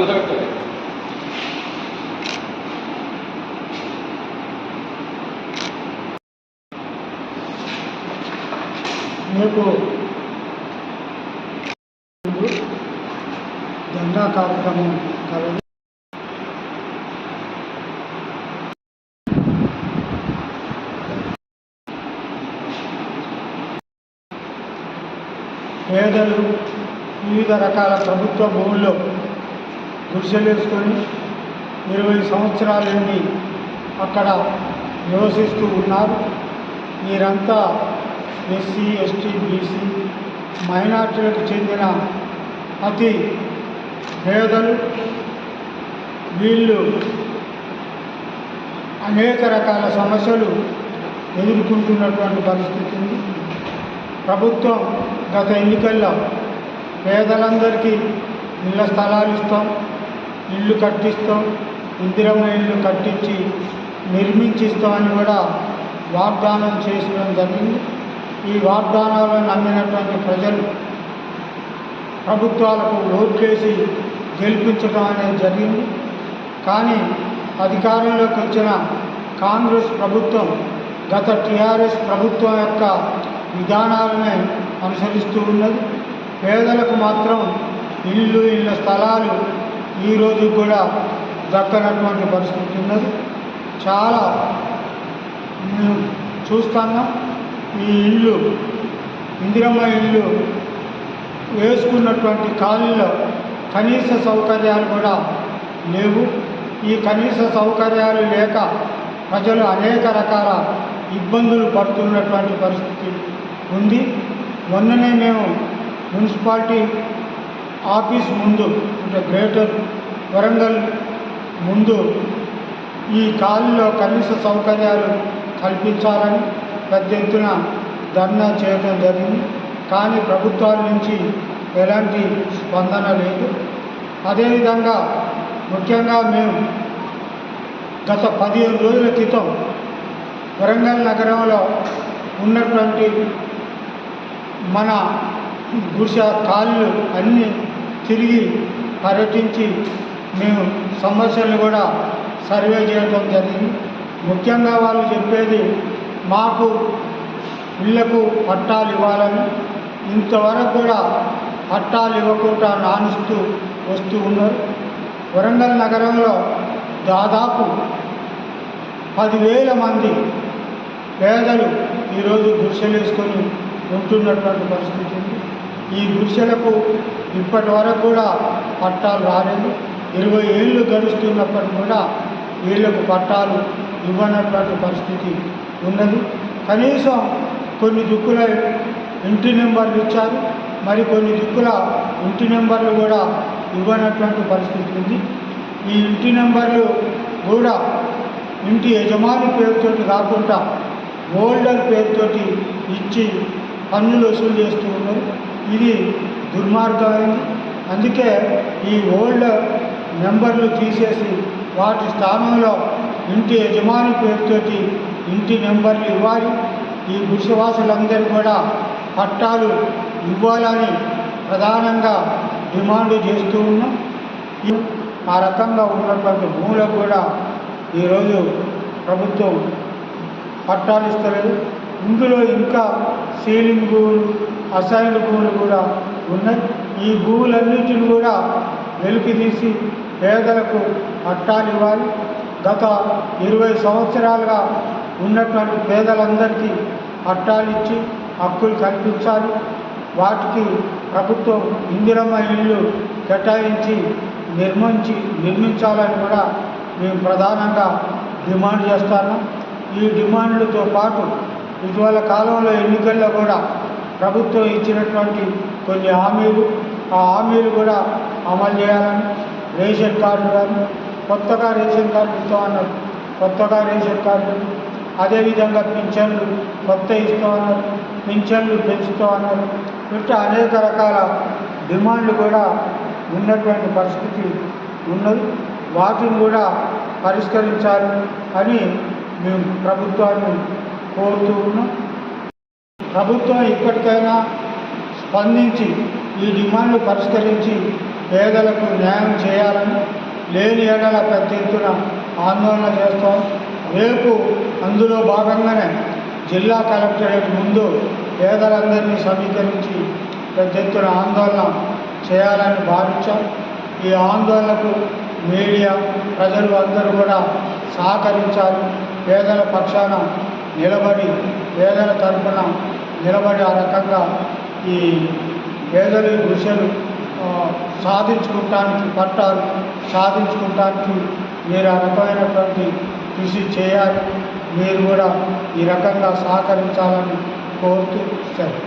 రేపు జెండా కార్యక్రమం కలదు. పేదలు వివిధ రకాల ప్రభుత్వ భూముల్లో గుడిసెలేసుకొని 20 సంవత్సరాల నుండి అక్కడ నివసిస్తూ ఉన్నారు. వీరంతా ఎస్సీ, ఎస్టీ, బీసీ మైనార్టీలకు చెందిన అతి పేదలు. వీళ్ళు అనేక రకాల సమస్యలు ఎదుర్కొంటున్నటువంటి పరిస్థితి ఉంది. ప్రభుత్వం గత ఎన్నికల్లో పేదలందరికీ ఇళ్ల స్థలాలు ఇస్తాం, ఇల్లు కట్టిస్తాం, ఇందిరమ్మ ఇల్లు కట్టించి నిర్మించిస్తామని కూడా వాగ్దానం చేసడం జరిగింది. ఈ వాగ్దానాలను నమ్మినటువంటి ప్రజలు ప్రభుత్వాలకు ఓట్లేసి గెలిపించడం అనేది జరిగింది. కానీ అధికారంలోకి వచ్చిన కాంగ్రెస్ ప్రభుత్వం గత టీఆర్ఎస్ ప్రభుత్వం యొక్క విధానాలనే అనుసరిస్తూ ఉన్నది. పేదలకు మాత్రం ఇళ్ళ స్థలాలు ఈరోజు కూడా దక్కనటువంటి పరిస్థితి ఉన్నది. చాలా మేము చూస్తున్నాం. ఈ ఇల్లు ఇందిరమ్మ ఇల్లు వేసుకున్నటువంటి కాలనీలో కనీస సౌకర్యాలు కూడా లేవు. ఈ కనీస సౌకర్యాలు లేక ప్రజలు అనేక రకాల ఇబ్బందులు పడుతున్నటువంటి పరిస్థితి ఉంది. మొన్ననే మేము మున్సిపాలిటీ ఆఫీస్ ముందు, అంటే గ్రేటర్ వరంగల్ ముందు ఈ కాలనీలో కనీస సౌకర్యాలు కల్పించాలని పెద్ద ఎత్తున ధర్నా చేయడం జరిగింది. కానీ ప్రభుత్వాల నుంచి ఎలాంటి స్పందన లేదు. అదేవిధంగా ముఖ్యంగా మేము గత 15 రోజుల క్రితం వరంగల్ నగరంలో ఉన్నటువంటి మన గుడిసె కాళ్ళు అన్నీ తిరిగి పర్యటించి మేము సమస్యలు కూడా సర్వే చేయడం జరిగింది. ముఖ్యంగా వాళ్ళు చెప్పేది మాకు ఇళ్లకు పట్టాలు ఇవ్వాలని. ఇంతవరకు కూడా పట్టాలు ఇవ్వకుండా నానుస్తూ వస్తూ ఉన్నారు. వరంగల్ నగరంలో దాదాపు 10,000 మంది పేదలు ఈరోజు గుడిసెలు వేసుకొని ఉంటున్నటువంటి పరిస్థితి ఉంది. ఈ గుడిసెలకు ఇప్పటి వరకు కూడా పట్టాలు రాలేదు. 20 ఏళ్ళు గడుస్తున్నప్పటికీ కూడా వీళ్లకు పట్టాలు ఇవ్వనటువంటి పరిస్థితి ఉన్నది. కనీసం కొన్ని దిక్కుల ఇంటి నెంబర్లు ఇచ్చారు, మరి కొన్ని దిక్కుల ఇంటి నెంబర్లు కూడా ఇవ్వనటువంటి పరిస్థితి ఉంది. ఈ ఇంటి నెంబర్లు కూడా ఇంటి యజమాని పేరుతోటి కాకుండా ఓల్డర్ పేరుతోటి ఇచ్చి పన్నులు వసూలు చేస్తూ ఉన్నారు. ఇది దుర్మార్గమైంది. అందుకే ఈ ఓల్డర్ నెంబర్లు తీసేసి వాటి స్థానంలో ఇంటి యజమాని పేరుతోటి ఇంటి నెంబర్లు ఇవ్వాలి. ఈ గుడిసెవాసులందరూ కూడా పట్టాలు ఇవ్వాలని ప్రధానంగా డిమాండ్ చేస్తూ ఉన్నాం. ఆ రకంగా ఉన్నటువంటి భూములకు కూడా ఈరోజు ప్రభుత్వం పట్టాలు ఇస్తలేదు. ఇందులో ఇంకా సీలింగ్ భూములు, అసైన్డ్ భూములు కూడా ఉన్నాయి. ఈ భూములన్నిటిని కూడా వెలికి తీసి పేదలకు పట్టాలు ఇవ్వాలి. గత 20 సంవత్సరాలుగా ఉన్నటువంటి పేదలందరికీ పట్టాలు ఇచ్చి హక్కులు కల్పించాలి. వాటికి ప్రభుత్వం ఇందిరమ్మ ఇళ్ళు కేటాయించి నిర్మించాలని కూడా మేము ప్రధానంగా డిమాండ్ చేస్తాను. ఈ డిమాండ్లతో పాటు ఇటీవల కాలంలో ఎన్నికల్లో కూడా ప్రభుత్వం ఇచ్చినటువంటి కొన్ని హామీలు, ఆ హామీలు కూడా అమలు చేయాలని, రేషన్ కార్డు కానీ కొత్తగా రేషన్ కార్డు ఇస్తామన్నారు, కొత్తగా రేషన్ కార్డు, అదేవిధంగా పింఛన్లు కొత్త ఇస్తామన్నారు, పింఛన్లు పెంచుతామన్నారు. ఇట్లా అనేక రకాల డిమాండ్లు కూడా ఉన్నటువంటి పరిస్థితి ఉన్నది. వాటిని కూడా పరిష్కరించాలి అని మేము ప్రభుత్వాన్ని కోరుతూ ఉన్నాం. ప్రభుత్వం ఇప్పటికైనా స్పందించి ఈ డిమాండ్లు పరిష్కరించి పేదలకు న్యాయం చేయాలని, లేని ఎడల పెద్ద ఎత్తున ఆందోళన చేస్తాం. రేపు అందులో భాగంగానే జిల్లా కలెక్టరేట్ ముందు పేదలందరినీ సమీకరించి పెద్ద ఎత్తున ఆందోళన చేయాలని భావించాం. ఈ ఆందోళనకు మీడియా, ప్రజలు అందరూ కూడా సహకరించాలి. పేదల పక్షాన నిలబడి, పేదల తరఫున నిలబడి ఆ రకంగా ఈ పేదల గుడిసెలు సాధించుకుంటానికి, పట్టాలు సాధించుకుంటానికి మీరు ఆ రకమైనటువంటి కృషి చేయాలి. మీరు కూడా ఈ రకంగా సహకరించాలని కోరుతూ సరే.